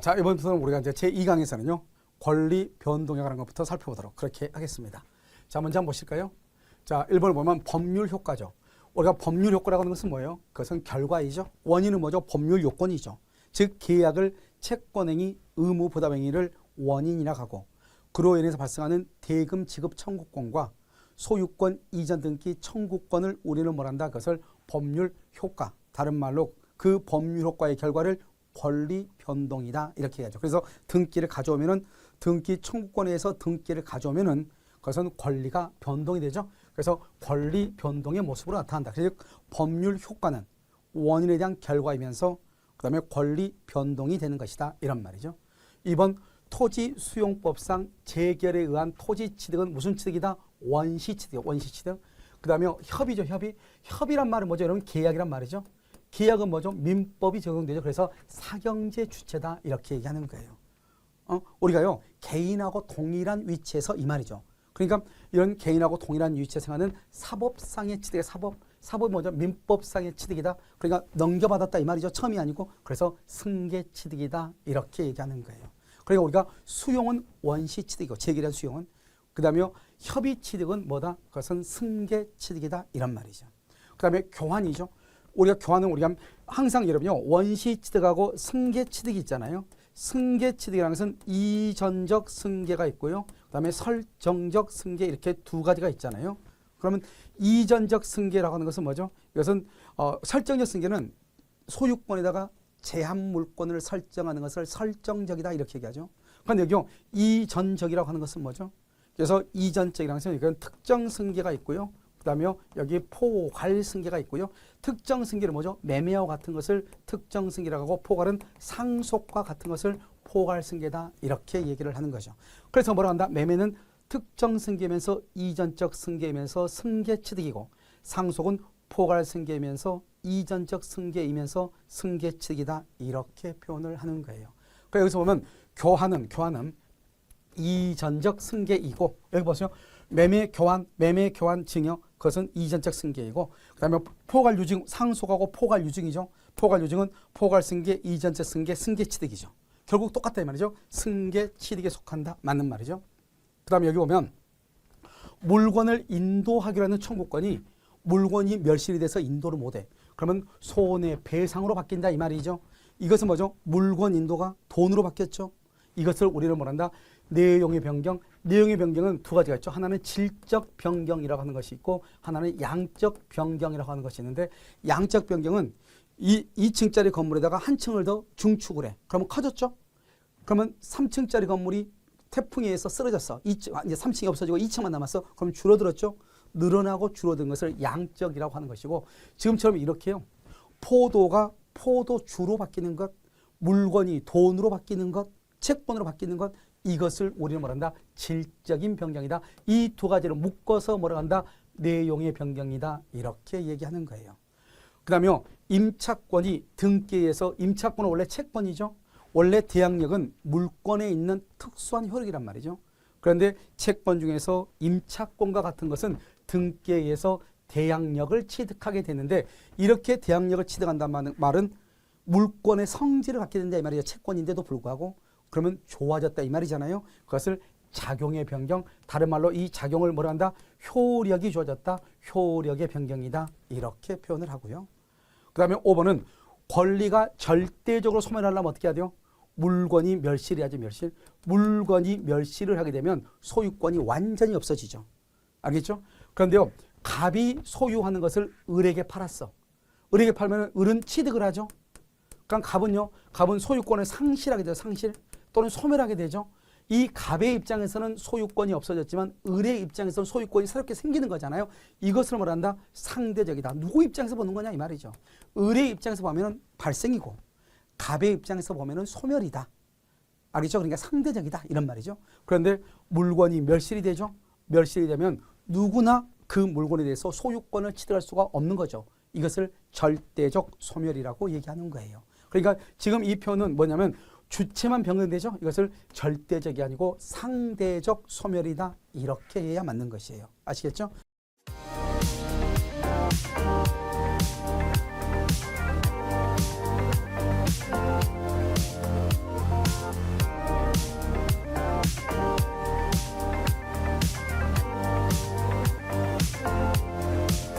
자, 이번부터는 우리가 이제 제2강에서는요, 권리 변동에 관한 것부터 살펴보도록 그렇게 하겠습니다. 자, 먼저 한번 보실까요? 자, 1번을 보면 법률 효과죠. 우리가 법률 효과라고 하는 것은 뭐예요? 그것은 결과이죠. 원인은 뭐죠? 법률 요건이죠. 즉, 계약을 채권행위, 의무 부담행위를 원인이라 하고, 그로 인해서 발생하는 대금 지급 청구권과 소유권 이전 등기 청구권을 우리는 뭐란다? 그것을 법률 효과. 다른 말로 그 법률 효과의 결과를 권리 변동이다. 이렇게 해야죠. 그래서 등기를 가져오면은 등기 청구권에서 등기를 가져오면은 그것은 권리가 변동이 되죠. 그래서 권리 변동의 모습으로 나타난다. 그래서 법률 효과는 원인에 대한 결과이면서 그다음에 권리 변동이 되는 것이다. 이런 말이죠. 2번 토지 수용법상 재결에 의한 토지 취득은 무슨 취득이다? 원시 취득. 원시 취득. 그다음에 협의죠. 협의. 협의란 말은 뭐죠? 여러분 계약이란 말이죠. 계약은 뭐죠? 민법이 적용되죠. 그래서 사경제 주체다. 이렇게 얘기하는 거예요. 우리가요 개인하고 동일한 위치에서 이 말이죠. 그러니까 이런 개인하고 동일한 위치에서 생각하는 사법상의 취득의 사법이 뭐죠? 민법상의 취득이다. 그러니까 넘겨받았다 이 말이죠. 처음이 아니고 그래서 승계 취득이다. 이렇게 얘기하는 거예요. 그러니까 우리가 수용은 원시 취득이고 재결한 수용은 그다음에 협의 취득은 뭐다? 그것은 승계 취득이다. 이런 말이죠. 그다음에 교환이죠. 우리가 교환은 우리가 항상 여러분요 원시 취득하고 승계 취득이 있잖아요. 승계 취득이라는 것은 이전적 승계가 있고요. 그다음에 설정적 승계 이렇게 두 가지가 있잖아요. 그러면 이전적 승계라고 하는 것은 뭐죠? 이것은 설정적 승계는 소유권에다가 제한 물권을 설정하는 것을 설정적이다 이렇게 얘기하죠. 그런데 여기요 이전적이라고 하는 것은 뭐죠? 그래서 이전적이라는 것은 이건 특정 승계가 있고요. 그다음에 여기 포괄 승계가 있고요. 특정 승계는 뭐죠? 매매와 같은 것을 특정 승계라고 하고 포괄은 상속과 같은 것을 포괄 승계다 이렇게 얘기를 하는 거죠. 그래서 뭐라고 한다? 매매는 특정 승계면서 이전적 승계이면서 승계 취득이고 상속은 포괄 승계이면서 이전적 승계이면서 승계 취득이다 이렇게 표현을 하는 거예요. 그래서 여기서 보면 교환은 이전적 승계이고 여기 보세요. 매매 교환 증여 그것은 이전적 승계이고 그다음에 포괄 유증 상속하고 포괄 유증이죠. 포괄 유증은 포괄 승계, 이전적 승계, 승계 취득이죠. 결국 똑같다 이 말이죠. 승계 취득에 속한다 맞는 말이죠. 그다음에 여기 보면 물건을 인도하기로 하는 청구권이 물건이 멸실이 돼서 인도를 못해. 그러면 손해배상으로 바뀐다 이 말이죠. 이것은 뭐죠? 물건 인도가 돈으로 바뀌었죠. 이것을 우리는 뭐란다? 내용의 변경. 내용의 변경은 두 가지가 있죠. 하나는 질적 변경이라고 하는 것이 있고 하나는 양적 변경이라고 하는 것이 있는데 양적 변경은 2층짜리 건물에다가 한 층을 더 중축을 해. 그러면 커졌죠. 그러면 3층짜리 건물이 태풍에 의해서 쓰러졌어. 이제 3층이 없어지고 2층만 남았어. 그럼 줄어들었죠. 늘어나고 줄어든 것을 양적이라고 하는 것이고 지금처럼 이렇게요. 포도 주로 바뀌는 것, 물건이 돈으로 바뀌는 것, 채권으로 바뀌는 것 이것을 우리는 뭐란다? 질적인 변경이다. 이 두 가지를 묶어서 뭐라 한다? 내용의 변경이다. 이렇게 얘기하는 거예요. 그 다음에 임차권이 등기에서 임차권은 원래 채권이죠. 원래 대항력은 물권에 있는 특수한 효력이란 말이죠. 그런데 채권 중에서 임차권과 같은 것은 등기에 의해서 대항력을 취득하게 되는데 이렇게 대항력을 취득한다는 말은 물권의 성질을 갖게 된다 이 말이죠. 채권인데도 불구하고 그러면 좋아졌다 이 말이잖아요. 그것을 작용의 변경, 다른 말로 이 작용을 뭐라 한다? 효력이 좋아졌다, 효력의 변경이다 이렇게 표현을 하고요. 그 다음에 5번은 권리가 절대적으로 소멸하려면 어떻게 해야 돼요? 물건이 멸실해야지 멸실. 물건이 멸실을 하게 되면 소유권이 완전히 없어지죠. 알겠죠? 그런데요. 갑이 소유하는 것을 을에게 팔았어. 을에게 팔면 을은 취득을 하죠. 그러니까 갑은 소유권을 상실하게 돼요. 상실 또는 소멸하게 되죠. 이 갑의 입장에서는 소유권이 없어졌지만 을의 입장에서는 소유권이 새롭게 생기는 거잖아요. 이것을 뭐란다? 상대적이다. 누구 입장에서 보는 거냐 이 말이죠. 을의 입장에서 보면 발생이고 갑의 입장에서 보면 소멸이다. 알겠죠? 그러니까 상대적이다 이런 말이죠. 그런데 물건이 멸실이 되죠. 멸실이 되면 누구나 그 물건에 대해서 소유권을 취득할 수가 없는 거죠. 이것을 절대적 소멸이라고 얘기하는 거예요. 그러니까 지금 이 표현은 뭐냐면 주체만 변경되죠. 이것을 절대적이 아니고 상대적 소멸이다. 이렇게 해야 맞는 것이에요. 아시겠죠?